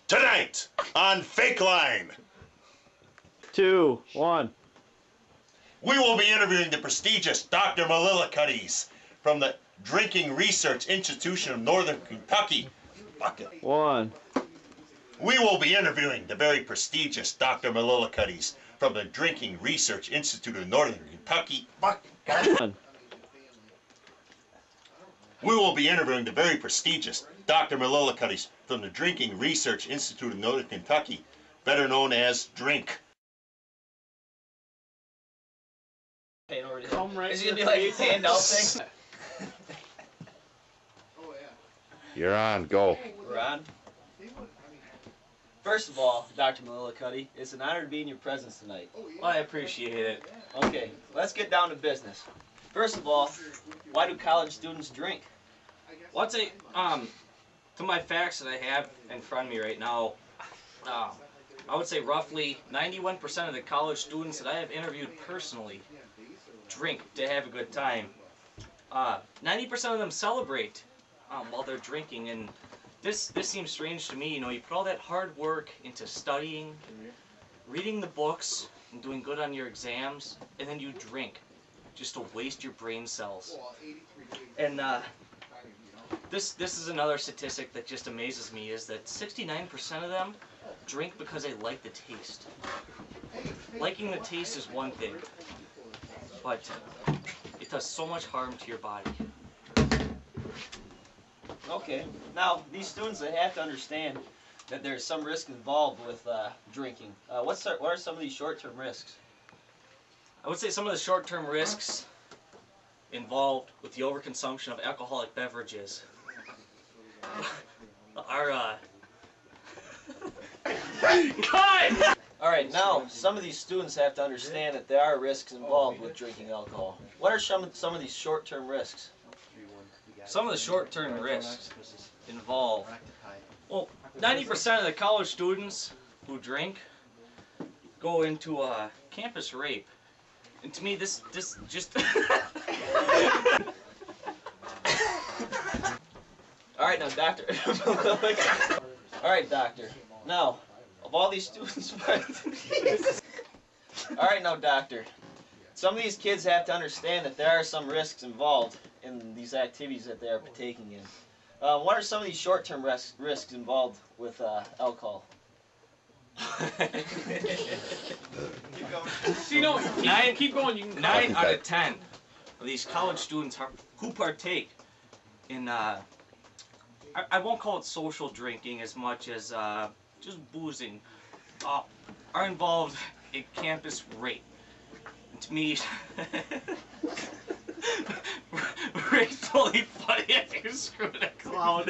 Tonight on Fake Line, 2, 1. we will be interviewing the prestigious Dr. McGillicuddies from the Drinking Research Institution of Northern Kentucky. 1. We will be interviewing the very prestigious Dr. McGillicuddies from the Drinking Research Institute of Northern Kentucky. 1. We will be interviewing the very prestigious Dr. McGillicuddies from the Drinking Research Institute of Northern Kentucky, better known as DRINK. Is he gonna be like a handout thing? You're on, go. We're on. First of all, Dr. McGillicuddy, it's an honor to be in your presence tonight. Well, I appreciate it. Okay, let's get down to business. First of all, why do college students drink? Well, I'd say, to my facts that I have in front of me right now, I would say roughly 91% of the college students that I have interviewed personally drink to have a good time. 90% of them celebrate while they're drinking, and this seems strange to me. You know, you put all that hard work into studying, reading the books, and doing good on your exams, and then you drink just to waste your brain cells. And this is another statistic that just amazes me, is that 69% of them drink because they like the taste. Liking the taste is one thing, but it does so much harm to your body. Okay, now these students, they have to understand that there's some risk involved with drinking. What are some of these short-term risks? I would say some of the short-term risks involved with the overconsumption of alcoholic beverages are Cut! Alright, now some of these students have to understand that there are risks involved with drinking alcohol. What are some of these short-term risks? Some of the short-term risks involve, well, 90% of the college students who drink go into campus rape. And to me, this just... Alright, now, Doctor. Alright, Doctor. Now, of all these students... Alright, now, Doctor. Some of these kids have to understand that there are some risks involved in these activities that they are partaking in. What are some of these short-term risks involved with alcohol? You know, keep going. 9 out of 10 of these college students who partake in, I won't call it social drinking as much as just boozing, are involved in campus rape. And to me, rape's only funny if you're screwing a clown.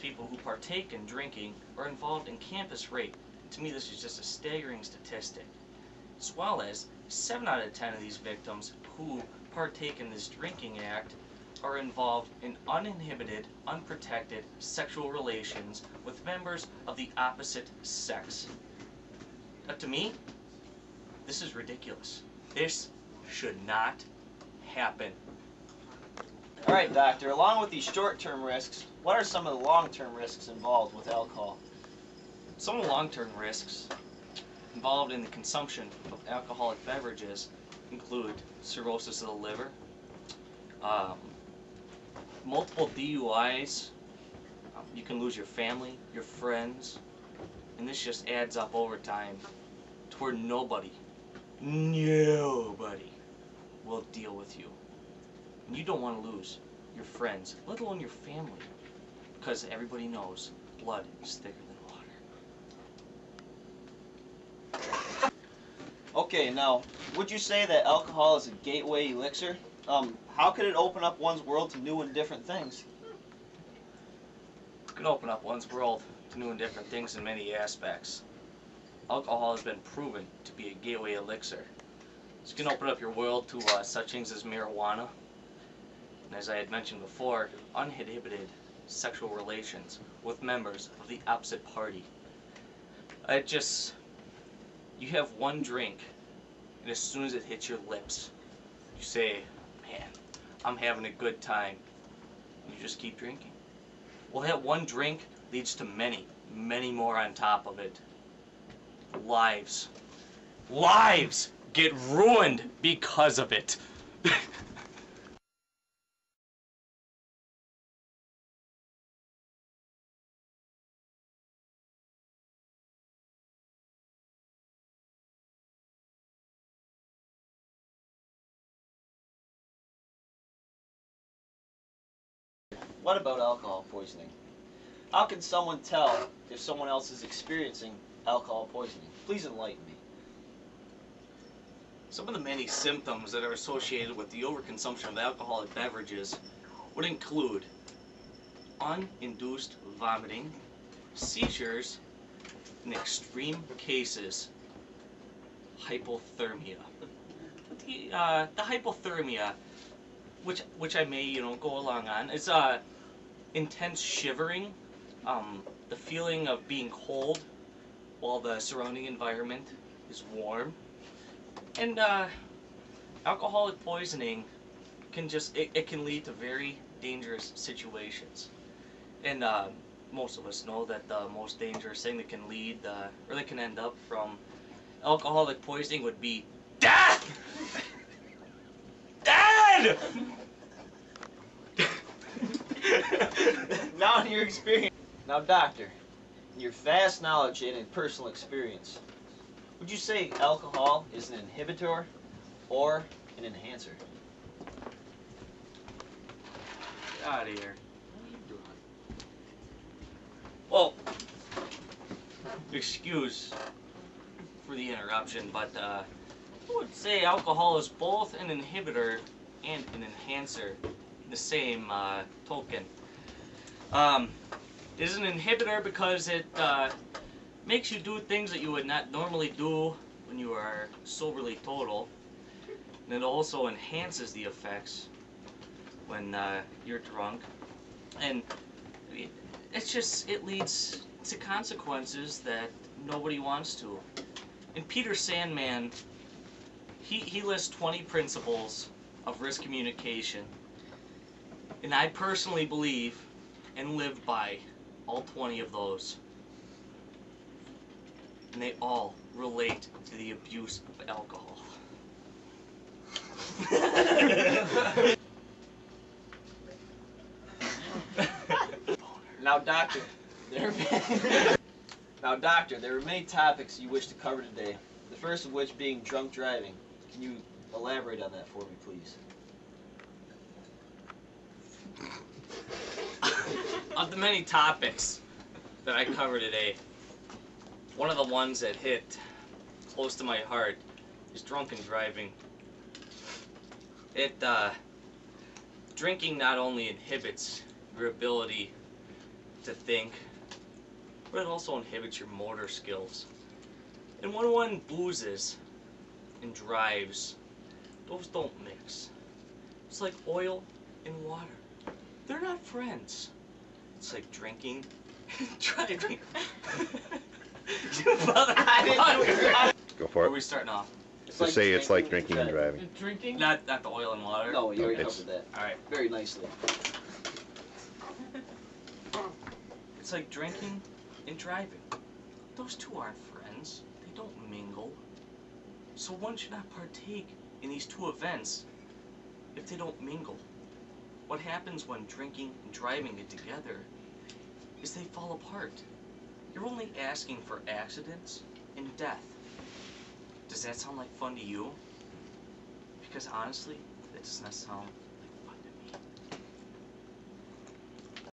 People who partake in drinking are involved in campus rape. To me, this is just a staggering statistic. As well as 7 out of 10 of these victims who partake in this drinking act are involved in uninhibited, unprotected sexual relations with members of the opposite sex. To me, this is ridiculous. This should not happen. Alright, Doctor, along with these short-term risks, what are some of the long-term risks involved with alcohol? Some of the long-term risks involved in the consumption of alcoholic beverages include cirrhosis of the liver, multiple DUIs, you can lose your family, your friends, and this just adds up over time to where nobody will deal with you. And you don't want to lose your friends, let alone your family, because everybody knows blood is thicker than water. Okay, now, would you say that alcohol is a gateway elixir? How could it open up one's world to new and different things? It can open up one's world to new and different things in many aspects. Alcohol has been proven to be a gateway elixir. It can open up your world to such things as marijuana, and as I had mentioned before, uninhibited sexual relations with members of the opposite party. You have one drink, and as soon as it hits your lips, you say, man, I'm having a good time. And you just keep drinking. Well, that one drink leads to many, many more on top of it. Lives get ruined because of it. What about alcohol poisoning? How can someone tell if someone else is experiencing alcohol poisoning? Please enlighten me. Some of the many symptoms that are associated with the overconsumption of alcoholic beverages would include uninduced vomiting, seizures, in extreme cases, hypothermia. The hypothermia, which I may go along on, is intense shivering, the feeling of being cold while the surrounding environment is warm. And alcoholic poisoning can it can lead to very dangerous situations. And most of us know that the most dangerous thing that can lead or that can end up from alcoholic poisoning would be death! Dead! Now in your experience. Now doctor, in your vast knowledge and in personal experience, would you say alcohol is an inhibitor or an enhancer? Get out of here. What are you doing? Well, excuse for the interruption, but I would say alcohol is both an inhibitor and an enhancer in the same token. It is an inhibitor because it makes you do things that you would not normally do when you are soberly total. And it also enhances the effects when you're drunk. And it leads to consequences that nobody wants to. And Peter Sandman, he lists 20 principles of risk communication. And I personally believe and live by all 20 of those. And they all relate to the abuse of alcohol. Now doctor, there are many topics you wish to cover today. The first of which being drunk driving. Can you elaborate on that for me, please? Of the many topics that I cover today, one of the ones that hit close to my heart is drunken driving. Drinking not only inhibits your ability to think, but it also inhibits your motor skills. And when one boozes and drives, those don't mix. It's like oil and water. They're not friends. It's like drinking and driving. You motherfucker! Go for Where are it. we starting off? Just say it's like drinking and driving. Drinking? Not the oil and water? No, you already it's- covered that. Alright. Very nicely. It's like drinking and driving. Those two aren't friends. They don't mingle. So one should not partake in these two events if they don't mingle. What happens when drinking and driving get together is they fall apart. You're only asking for accidents and death. Does that sound like fun to you? Because honestly, that does not sound